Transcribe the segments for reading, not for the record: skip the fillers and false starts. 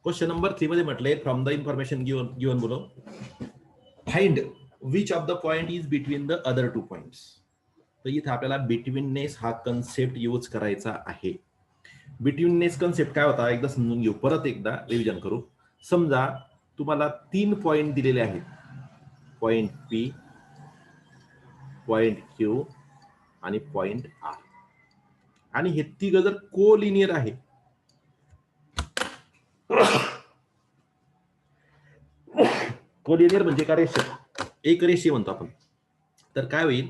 Question number 3 मध्ये म्हटलंय from the information given बोलो find which of the point is between the other two points. तर इथे आपल्याला बिटवीननेस हा कन्सेप्ट यूज करायचा आहे. बिटवीननेस कन्सेप्ट काय होता एकदा समजून घेऊ, परत एकदा रिव्हिजन करू. समजा तुम्हाला 3 पॉइंट दिलेले आहेत, पॉइंट पी, पॉइंट क्यू आणि पॉइंट आर, आणि हे तिघ जर कोलिनियर आहे, कोलिनियर म्हणजे का रेषा, एक रेषे म्हणतो आपण. तर काय होईल,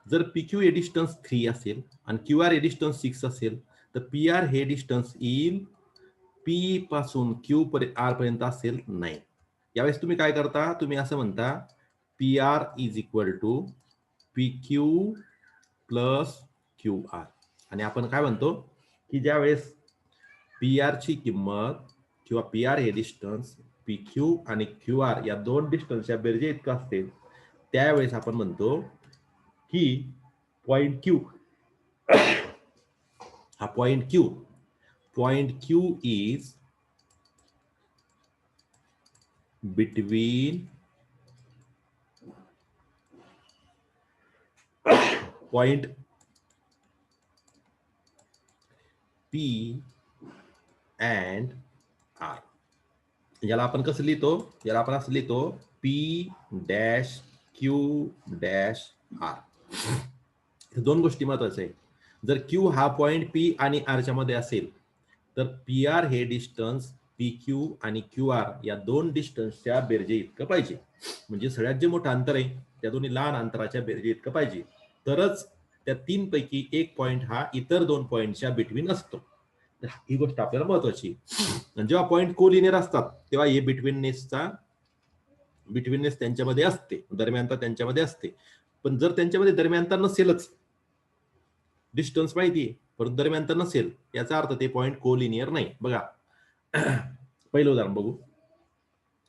जर पी क्यू हे डिस्टन्स 3 असेल आणि क्यू आर हे डिस्टन्स 6 असेल, तर पी आर हे डिस्टन्स येईल पी पासून क्यू आर पर्यंत असेल 9. यावेळेस तुम्ही काय करता, तुम्ही असं म्हणता P R is equal to P Q plus Q R. आणि आपण काय म्हणतो की ज्यावेळेस पी आर ची किंमत किंवा पी आर हे डिस्टन्स पी क्यू आणि क्यू आर या दोन डिस्टन्सच्या बेरजे इतकं असेल, त्यावेळेस आपण म्हणतो की पॉइंट क्यू हा point Q is between point P and R. याला आपण कसं लिहितो, याला आपण असं लिहितो P dash Q dash R. दोन गोष्टी महत्वाच्या आहे. जर क्यू हा पॉइंट पी आणि आरच्या मध्ये असेल, तर पी आर हे डिस्टन्स पी क्यू आणि क्यू आर या दोन डिस्टन्सच्या बेरजे इतकं पाहिजे. म्हणजे सगळ्यात जे मोठं अंतर आहे त्या दोन्ही लहान अंतराच्या बेरजे इतकं पाहिजे, तरच त्या 3 पैकी एक पॉइंट हा इतर 2 पॉइंटच्या बिटवीन असतो. तर ही गोष्ट आपल्याला महत्वाची. जेव्हा पॉइंट कोलिनियर असतात तेव्हा हे बिटवीननेस त्यांच्यामध्ये असते, दरम्यानता त्यांच्यामध्ये असते. पण जर त्यांच्यामध्ये दरम्यानता नसेलच, डिस्टन्स माहिती आहे परंतु दरम्यानता नसेल, याचा अर्थ ते पॉइंट कोलिनियर नाही. बघा पहिलं उदाहरण बघू.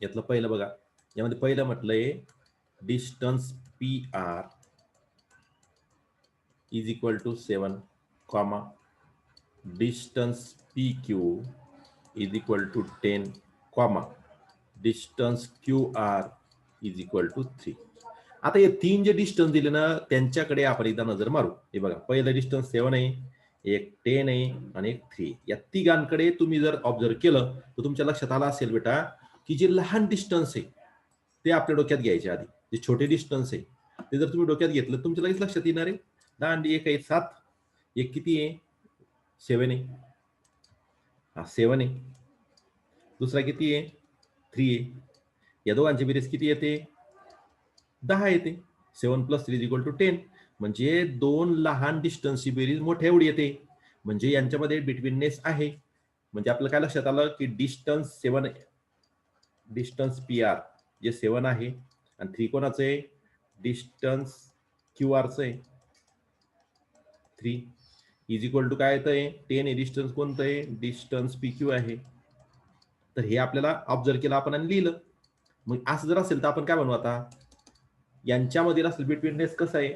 यातलं पहिलं बघा, यामध्ये पहिलं म्हटलंय distance P R is equal to 7, comma distance P Q is equal to 10, comma distance Q R is equal to 3. आता हे 3 जे डिस्टन्स दिले ना त्यांच्याकडे आपण एकदा नजर मारू. हे बघा, पहिलं डिस्टन्स 7 आहे, एक 10 आहे आणि एक 3. या तिघांकडे तुम्ही जर ऑब्झर्व केलं तर तुमच्या लक्षात आलं असेल बेटा की जे लहान डिस्टन्स आहे ते आपल्या डोक्यात घ्यायचे आधी. जे छोटे डिस्टन्स आहे ते जर तुम्ही डोक्यात घेतलं तुमच्या लगेच लक्षात येणार आहे. लहान एक आहे 7, एक किती आहे 7 आहे, हा 7 आहे, दुसरा किती आहे 3 आहे. या दोघांची बेरीज किती येते 10 येते. 7 + 3 = 10. म्हणजे दोन लहान डिस्टन्सची बेरीज मोठ्या एवढी येते. म्हणजे यांच्यामध्ये बिटवीननेस आहे. म्हणजे आपल्याला काय लक्षात आलं की distance 7, distance P R J 7 आहे आणि 3 कोणाचं आहे, डिस्टन्स क्यू आरचं आहे 3, इज इक्वल टू काय येतंय 10 आहे. डिस्टन्स कोणतं आहे, डिस्टन्स पी क्यू आहे. तर हे आपल्याला ऑब्झर्व केलं आपण आणि लिहिलं. मग असं जर असेल तर आपण काय म्हणू, आता यांच्यामधील असेल बिटवीननेस कसं आहे,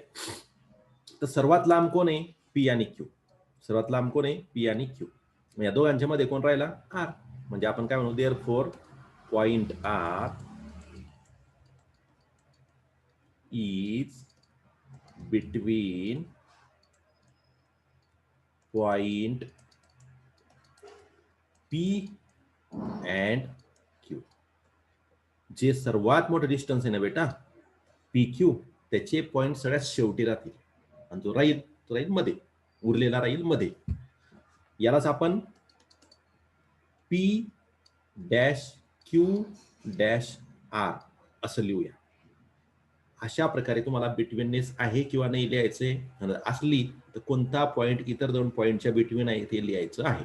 तर सर्वात लांब कोण आहे पी आणि क्यू. सर्वात लांब कोण आहे पी आणि क्यू. या दोघांच्या मध्ये कोण राहिला आर. म्हणजे आपण काय म्हणू, therefore point R is between point P and Q. जे सर्वात मोठं डिस्टन्स आहे ना बेटा पी क्यू, त्याचे पॉइंट सगळ्यात शेवटी राहतील आणि जो राहील तो राहील मध्ये, उरलेला राहील मध्ये. यालाच आपण P dash Q dash R असं लिहूया. अशा प्रकारे तुम्हाला बिटवीननेस आहे किंवा नाही लिहायचे, असली तर कोणता पॉइंट इतर दोन पॉइंटच्या बिटवीन आहे ते लिहायचं आहे.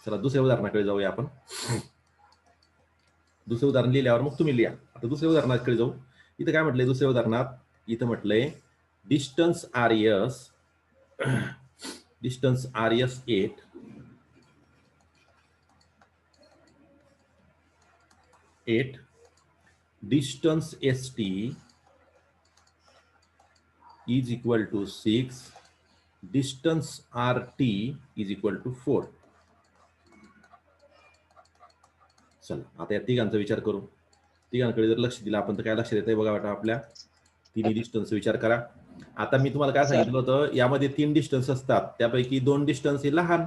चला दुसऱ्या उदाहरणाकडे जाऊया आपण. दुसरं उदाहरण लिहिल्यावर मग तुम्ही लिहा. आता दुसऱ्या उदाहरणाकडे जाऊ. इथं काय म्हटलंय दुसऱ्या उदाहरणात, इथं म्हटलंय distance R S, distance R S 8, distance S T is equal to 6, distance RT is equal to 4. चला आता या तिघांचा विचार करू. तिघांकडे जर लक्ष दिलं आपण तर काय लक्ष देतंय बघा बेटा आपल्या तिन्ही डिस्टन्स विचार करा. आता मी तुम्हाला काय सांगितलं होतं यामध्ये 3 डिस्टन्स असतात त्यापैकी 2 डिस्टन्स हे लहान.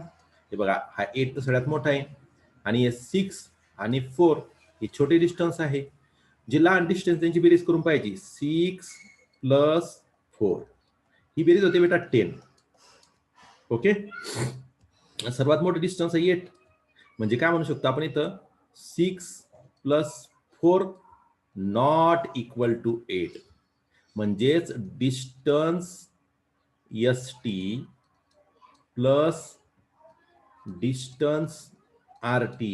हे बघा हा 8 तर सगळ्यात मोठा आहे आणि 6 आणि 4 हे छोटे डिस्टन्स आहे. जे लहान डिस्टन्स त्यांची बेरीज करून पाहिजे. 6 + 4 ही बेरीज होते बेटा 10. ओके. सर्वात मोठे डिस्टन्स आहे 8 म्हणजे काय म्हणू शकतो आपण इथं 6 + 4 नॉट इक्वल टू 8 म्हणजेच distance ST plus distance RT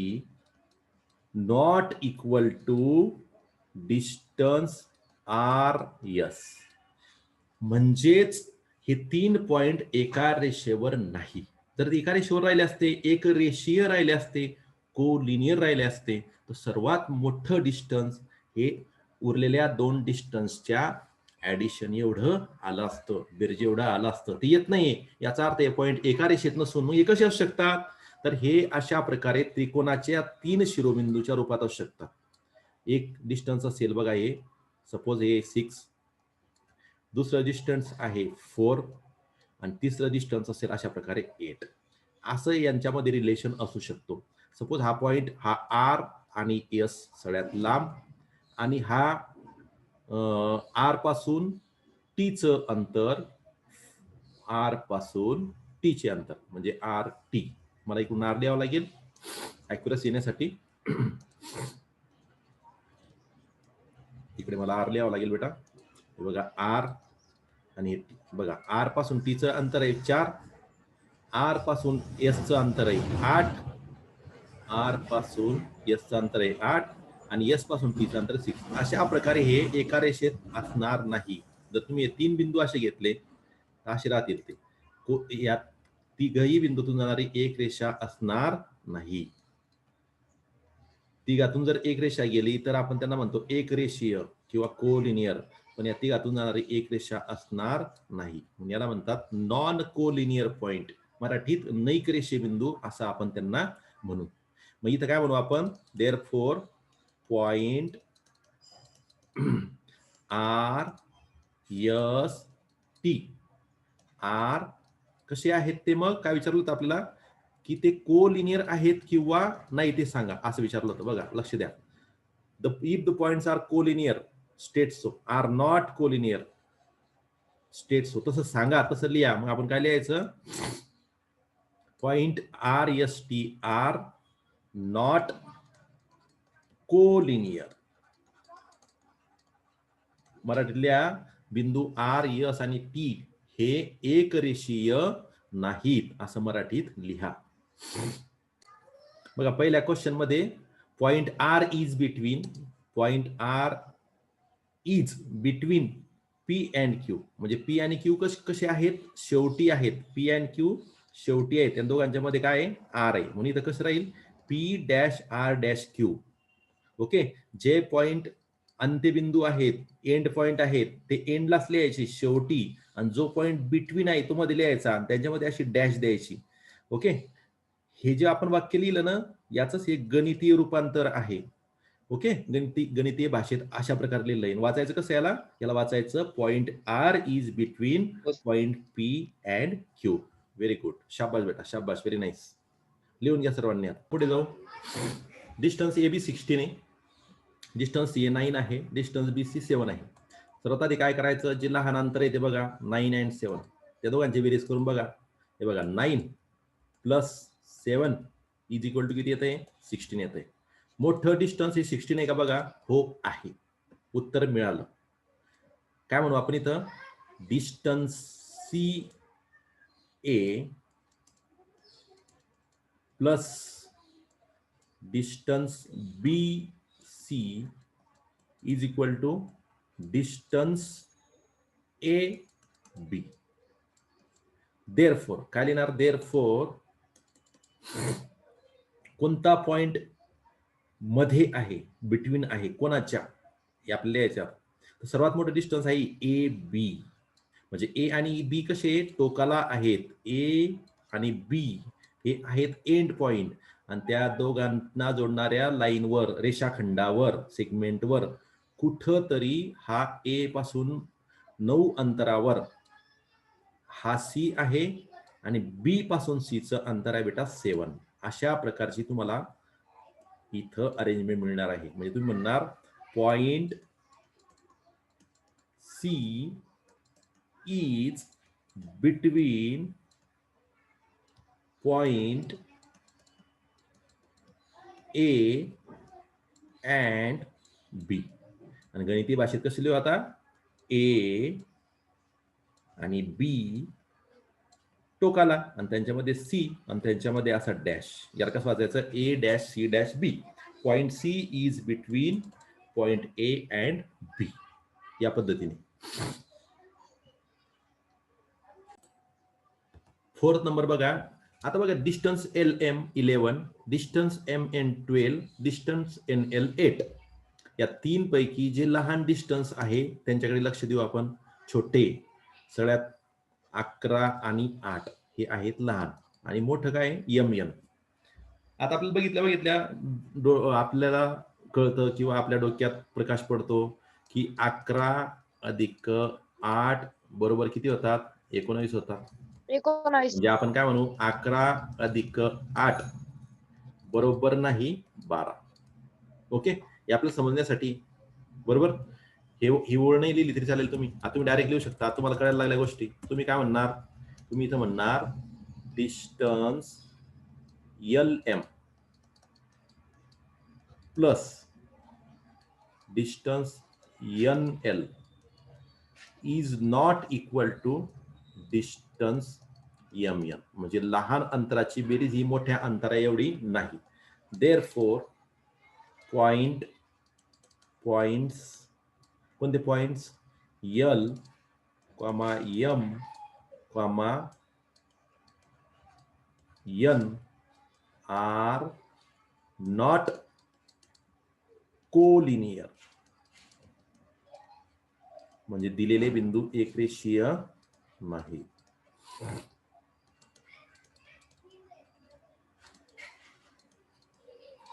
not equal to distance RS. म्हणजेच हे 3 पॉइंट एका रेषेवर नाही. जर एका रेषेवर राहिले असते, एक रेषीय राहिले असते, कोलिनियर राहिले असते तर सर्वात मोठं डिस्टन्स हे उरलेल्या 2 डिस्टन्सच्या ऍडिशन एवढं आलं असतं, बेरजे एवढं आलं असतं. ते येत नाहीये याचा अर्थ हे पॉइंट एका रेषेत नसून मग हे कसे असू शकतात तर हे अशा प्रकारे त्रिकोणाच्या 3 शिरोबिंदूच्या रूपात असू शकतात. एक डिस्टन्स असेल बघा हे सपोज हे 6, दुसरं डिस्टन्स आहे 4 आणि तिसरं डिस्टन्स असेल अशा प्रकारे 8. असं यांच्यामध्ये रिलेशन असू शकतो. सपोज हा पॉइंट हा R आणि S सगळ्यात लांब आणि हा R पासून T चं अंतर, R पासून T चे अंतर म्हणजे RT. मला इकडून R द्यावं लागेल ऍक्युरसी येण्यासाठी. इकडे मला R लिहावं लागेल बेटा. हे बघा R आणि बघा R पासून T चं अंतर आहे 4, R पासून S चं अंतर आहे 8, R पासून S चं अंतर आहे 8 आणि S पासून T चं अंतर 6. अशा प्रकारे हे एका रेषेत असणार नाही. जर तुम्ही हे 3 बिंदू असे घेतले तर असे राहतील ते. यात तिघही बिंदूतून जाणारी एक रेषा असणार नाही. तिघातून जर एक रेषा गेली तर आपण त्यांना म्हणतो एक रेषीय किंवा कोलिनियर. पण या तिघातून जाणारी एक रेषा असणार नाही. म्हणून याला म्हणतात नॉन कोलिनियर पॉइंट. मराठीत नैक रेषीय बिंदू असं आपण त्यांना म्हणू. मग इथं काय म्हणू आपण देअरफॉर पॉइंट RST. R कसे आहेत ते मग काय विचारलं होतं आपल्याला की ते कोलिनियर आहेत किंवा नाही ते सांगा असं विचारलं होतं. बघा लक्ष द्या. If the points are collinear state so, are not collinear state so. तसं सांगा, तसं लिहा. मग आपण काय लिहायचं point RST are not collinear. मराठीतल्या बिंदू RS आणि T हे एक रेषीय नाहीत असं मराठीत लिहा. बघा पहिल्या क्वेश्चन मध्ये point R is between P and Q. म्हणजे P आणि Q कसे आहेत शेवटी आहेत. P अँड Q शेवटी आहेत. त्या दोघांच्या मध्ये काय आहे R आहे. म्हणून इथं कसं राहील P-R-Q. ओके. जे पॉइंट अंत्यबिंदू आहेत, एंड पॉइंट आहेत, ते एंडलाच लिहायचे शेवटी. आणि जो पॉइंट बिटवीन आहे तो मध्ये लिहायचा आणि त्याच्यामध्ये अशी डॅश द्यायची. ओके. हे जे आपण वाक्य लिहिलं ना याच एक गणितीय रूपांतर आहे. ओके. गणितीय भाषेत अशा प्रकारे लिहिलंय. वाचायचं कसं याला वाचायचं point R is between point P and Q. Very good. शाबास बेटा शाबास. Very nice. लिहून घ्या सर्वांनी. पुढे जाऊ. डिस्टन्स AB 16 आहे, डिस्टन्स A 9 आहे, डिस्टन्स BC 7 आहे. सर्वात आधी काय करायचं जे लहान अंतर आहे ते बघा 9 अँड 7 त्या दोघांची बेरीज करून बघा. हे बघा 9 + 7 इज इक्वल टू किती येते 16 येते. मोठं डिस्टन्स हे 16 आहे का बघा. हो आहे. उत्तर मिळालं. काय म्हणू आपण इथं distance CA plus distance BC is equal to distance AB. Therefore काय लिहिणार देअरफॉर कोणता पॉइंट मध्ये आहे बिटवीन आहे कोणाच्या हे आपल्याला यायचं. सर्वात मोठं डिस्टन्स आहे AB. म्हणजे A आणि B कसे टोकाला आहेत. A आणि B हे आहेत एंड पॉइंट आणि त्या दोघांना जोडणाऱ्या लाईनवर, रेषाखंडावर, सेगमेंटवर कुठंतरी हा ए पासून 9 अंतरावर हा सी आहे आणि बी पासून सी चं अंतर आहे बेटा 7. अशा प्रकारची तुम्हाला इथं अरेंजमेंट मिळणार आहे. म्हणजे तुम्ही म्हणणार point C is between point A and B. आणि गणिती भाषेत कसं लिहू आता, ए आणि बी टोकाला आणि त्यांच्यामध्ये सी आणि त्यांच्यामध्ये असा डॅश. याला कसं वाचायचं, A dash C dash B. Point C is between point A and B, या पद्धतीने. 4th नंबर बघा. आता बघा, distance L M 11, distance M N 12, distance N L 8. या 3 पैकी जे लहान डिस्टन्स आहे त्यांच्याकडे लक्ष देऊ आपण. छोटे सगळ्यात 11 आणि 8 हे आहेत लहान, आणि मोठं काय एम एन. आता आपल्याला आपल्याला कळतं किंवा आपल्या डोक्यात प्रकाश पडतो की 11 अधिक 8 बरोबर किती होतात, 19 होतात. 19. म्हणजे आपण काय म्हणू, 11 अधिक 8 बरोबर नाही 12. ओके, हे आपल्याला समजण्यासाठी. बरोबर, ही ओळ नाही लिहिली तरी चालेल, तुम्ही डायरेक्ट लिहू शकता. तुम्हाला कळायला लागल्या गोष्टी. तुम्ही काय म्हणणार, तुम्ही इथं म्हणणार distance L M plus distance N L is not equal to distance M N. म्हणजे लहान अंतराची बेरीज ही मोठ्या अंतरा एवढी नाही. देअरफॉर पॉइंट्स कोणते points, L comma M comma N are not collinear. म्हणजे दिलेले बिंदू एकरेषीय नाही.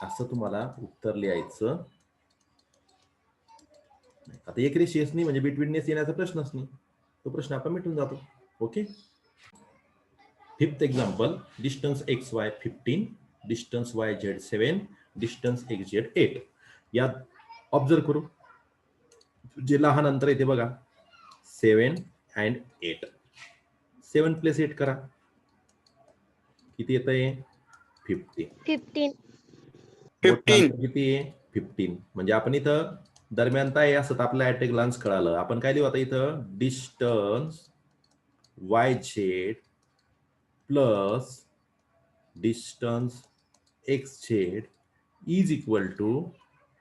असं तुम्हाला उत्तर लिहायचं. आता एकरेषीयच नाही म्हणजे बिटवीननेस येण्याचा प्रश्नच नाही, तो प्रश्न आपण मिटून जातो. Okay. 5th example, distance X Y 15, distance Y Z 7, distance X Z 8. यात ऑब्झर्व करू, जे लहान अंतर आहे ते बघा 7 अँड 8. 7 प्लस 8 करा, किती येत आहे 15. 15. मोठं अंतर किती आहे 15. म्हणजे आपण इथं दरम्यान काय असं आपल्या ऍट ए ग्लान्स कळालं. आपण काय लिहू आता इथं, distance Y Z plus distance X Z is equal to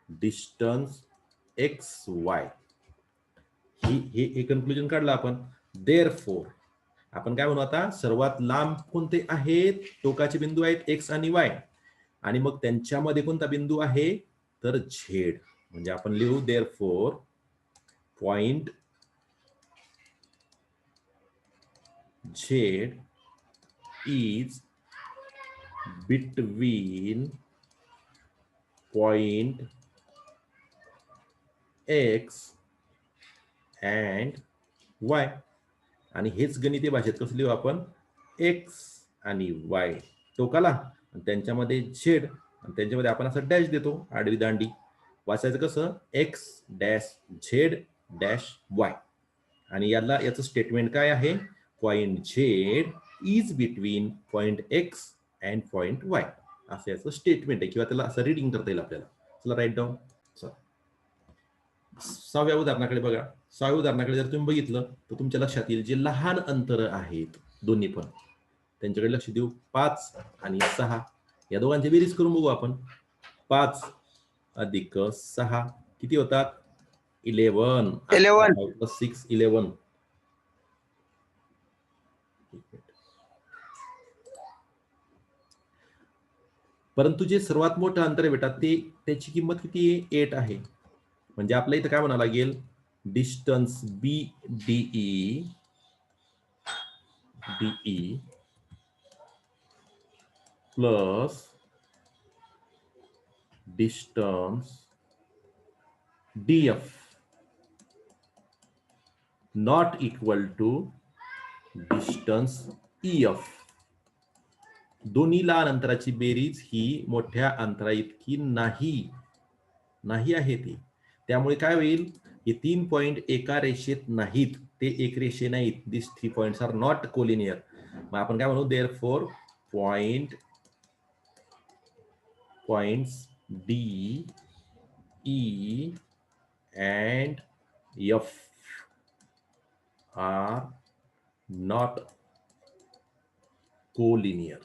distance X Y. हे कन्क्लुजन काढलं आपण. देअरफॉर आपण काय म्हणू आता, सर्वात लांब कोणते आहेत, टोकाचे बिंदू आहेत एक्स आणि वाय, आणि मग त्यांच्यामध्ये कोणता बिंदू आहे तर झेड. म्हणजे आपण लिहू therefore point Z is between point x and Y. आणि हेच गणिती भाषेत कसं लिहू आपण, एक्स आणि वाय टोकाला आणि त्यांच्यामध्ये झेड, आणि त्यांच्यामध्ये आपण असं डॅश देतो आडवी दांडी. वाचायचं कसं, x dash Z dash Y. आणि याचं स्टेटमेंट काय आहे, point Z is between point x and point Y, असं याचं स्टेटमेंट आहे, किंवा त्याला असं रिडिंग करता येईल आपल्याला. चला राईट डाऊन. 6व्या उदाहरणाकडे बघा. 6व्या उदाहरणाकडे जर तुम्ही बघितलं तर तुमच्या लक्षात येईल, जे लहान अंतर आहेत दोन्ही पण त्यांच्याकडे लक्ष देऊ. 5 आणि 6 या दोघांची बेरीज करून बघू आपण. 5 अधिक 6 किती होतात 11. 5 + 6 11. परंतु जे सर्वात मोठं अंतर आहे बेटा, ते त्याची किंमत किती आहे 8 आहे. म्हणजे आपल्या इथं काय म्हणावं लागेल, distance B DE plus distance DF not equal to distance EF. दोन्ही लहान अंतराची बेरीज ही मोठ्या अंतरा इतकी नाही आहे ती. त्यामुळे काय होईल, हे 3 पॉइंट एका रेषेत नाहीत, ते एक रेषे नाहीत. दिस 3 पॉइंट्स आर नॉट कोलिनियर. मग आपण काय म्हणू, therefore points D, E and F are not collinear.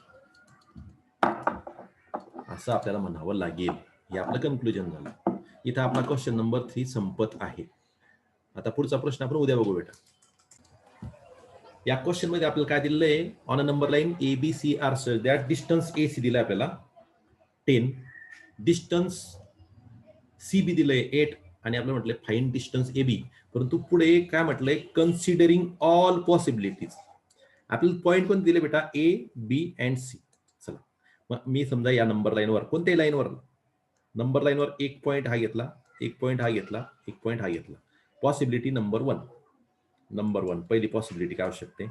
असं आपल्याला म्हणावं लागेल. हे आपलं कन्क्लुजन झालं. इथं आपला क्वेश्चन नंबर 3 संपत आहे. आता पुढचा प्रश्न आपण उद्या बघू बेटा. या क्वेश्चन मध्ये आपल्याला काय दिलेलं आहे, on a number line ABC R such that distance AC दिलाय आपल्याला 10, डिस्टन्स CB दिलंय 8 आणि आपल्याला म्हटलंय फाइंड डिस्टन्स AB. परंतु पुढे काय म्हटलंय, कन्सिडरिंग ऑल पॉसिबिलिटीज. आपल्याला पॉइंट कोणते दिले बेटा, A, B अँड C. चला मग मी समजा या नंबर लाईनवर, कोणत्याही लाईनवर, नंबर लाईनवर एक पॉइंट हा घेतला, एक पॉइंट हा घेतला, एक पॉइंट हा घेतला. पॉसिबिलिटी नंबर 1, पहिली पॉसिबिलिटी काय असू शकते,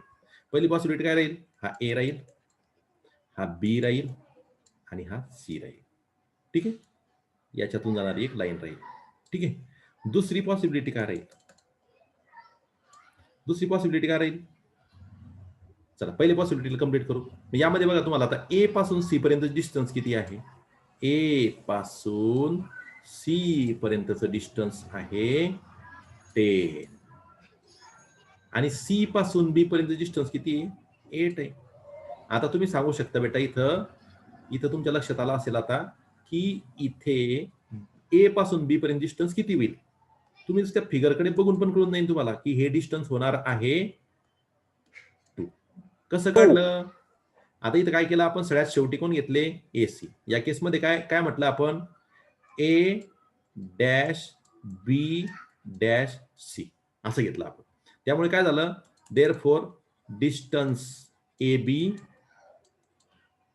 पहिली पॉसिबिलिटी काय राहील, हा A राहील, हा B राहील आणि हा C राहील. ठीक आहे, याच्यातून जाणारी एक लाईन राहील. ठीक आहे, दुसरी पॉसिबिलिटी काय राहील, दुसरी पॉसिबिलिटी काय राहील, चला पहिली पॉसिबिलिटीला कंप्लीट करू. यामध्ये बघा तुम्हाला आता A पासून C पर्यंत डिस्टन्स किती आहे, A पासून C पर्यंतचं डिस्टन्स आहे 10 आणि C पासून B पर्यंत डिस्टन्स किती आहे 8 आहे. आता तुम्ही सांगू शकता बेटा, इथं तुमच्या लक्षात आलं असेल आता की इथे A पासून B पर्यंत डिस्टन्स किती होईल. तुम्ही त्या फिगरकडे बघून पण कळून जाईल तुम्हाला की हे डिस्टन्स होणार आहे 2. कसं काढलं, आता इथं काय केलं आपण, सगळ्यात शेवटी कोण घेतले, AC. या केसमध्ये काय काय म्हटलं आपण, A dash B dash C असं घेतलं आपण. त्यामुळे काय झालं, therefore distance AB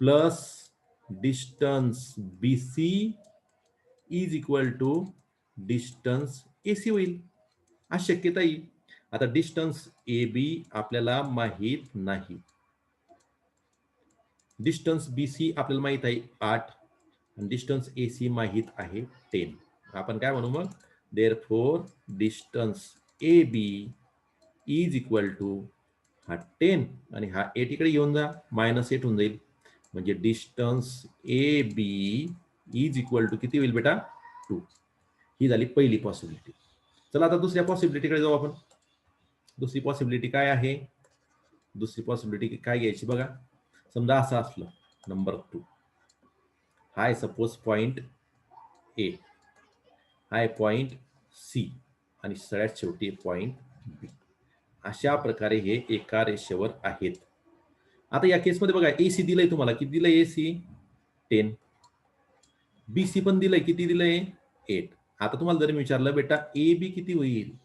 plus distance BC is equal to distance AC होईल. अशी शक्यता येईल. आता डिस्टन्स AB आपल्याला माहित नाही, डिस्टन्स BC आपल्याला माहित आहे 8 आणि डिस्टन्स AC माहित आहे 10. आपण काय म्हणू मग, therefore distance AB is equal to हा 10 आणि हा 8 इकडे घेऊन जा, -8 होऊन जाईल. म्हणजे distance AB is equal to किती होईल बेटा, 2. ही झाली पहिली पॉसिबिलिटी. चला आता दुसऱ्या पॉसिबिलिटीकडे जाऊ आपण. दुसरी पॉसिबिलिटी काय आहे, दुसरी पॉसिबिलिटी काय घ्यायची बघा. समजा असं असलं, number 2 high suppose point A, high point C आणि सगळ्यात शेवटी पॉइंट B. अशा प्रकारे हे एका रेषेवर आहेत. आता या केसमध्ये बघा, AC दिलंय तुम्हाला, किती दिलंय AC 10, BC पण दिलंय, किती दिलंय 8. आता तुम्हाला जर मी विचारलं बेटा AB किती होईल,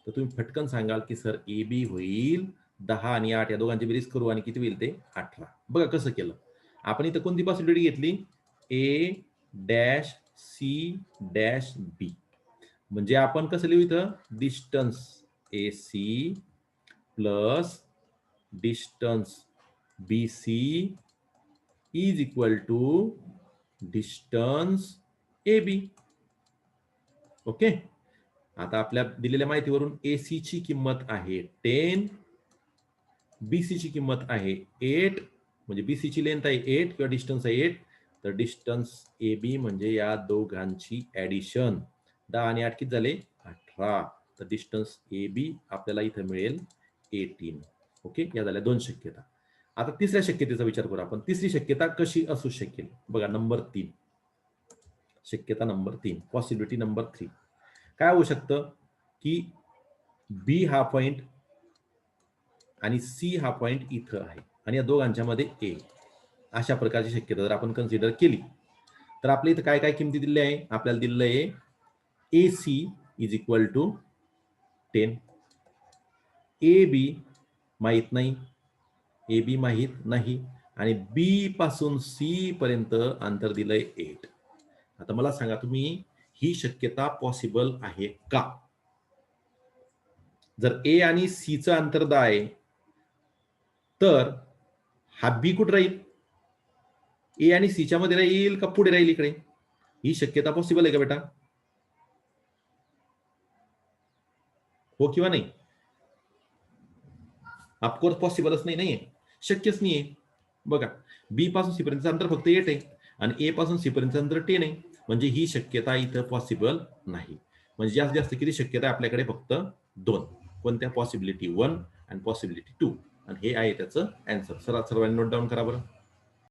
तर तुम्ही फटकन सांगाल की सर AB होईल 10 आणि 8 या दोघांची बेरीज करू आणि किती होईल ते 18. बघा कसं केलं आपण. इथं कोणती पॉसिबिलिटी घेतली, A dash C dash B. म्हणजे आपण कसं लिहू इथं, distance AC plus distance BC is equal to distance AB. Okay, आता आपल्या दिलेल्या माहितीवरून AC ची किंमत आहे 10, BC ची किंमत आहे 8, म्हणजे BC ची लेंथ आहे 8 किंवा डिस्टन्स आहे 8. तर डिस्टन्स AB म्हणजे या दोघांची ऍडिशन, 10 आणि 8 किती झाले 18. तर डिस्टन्स AB आपल्याला इथं मिळेल 18. ओके, या झाल्या 2 शक्यता. आता तिसऱ्या शक्यतेचा विचार करू आपण. तिसरी शक्यता कशी असू शकेल बघा, नंबर 3, शक्यता नंबर 3, पॉसिबिलिटी नंबर 3. काय होऊ शकतं की B हा पॉइंट आणि C हा पॉइंट इथं आहे आणि या दोघांच्या मध्ये A. अशा प्रकारची शक्यता जर आपण कन्सिडर केली तर आपल्या इथं काय काय किमती दिलेल्या आहे, आपल्याला दिलेलं आहे AC is equal to 10, AB माहित नाही, AB माहित नाही आणि B पासून C पर्यंत अंतर दिलंय 8. आता मला सांगा तुम्ही, ही शक्यता पॉसिबल आहे का? जर ए आणि सी चं अंतर 10 आहे, तर हा बी कुठे राहील? ए आणि सी च्या मध्ये राहील का पुढे राहील इकडे? ही शक्यता पॉसिबल आहे का बेटा? हो किंवा नाही? ऑफकोर्स पॉसिबलच नाहीये, शक्यच नाहीये. बघा, बी पासून सी पर्यंत अंतर फक्त 8 आहे आणि ए पासून सी पर्यंत अंतर 10 आहे. म्हणजे ही शक्यता इथं पॉसिबल नाही. म्हणजे जास्तीत जास्त किती शक्यता आहे आपल्याकडे? फक्त 2. कोणत्या? पॉसिबिलिटी 1 आणि पॉसिबिलिटी 2. आणि हे आहे त्याचं आन्सर. सर्वांनी नोट डाऊन करा बरं.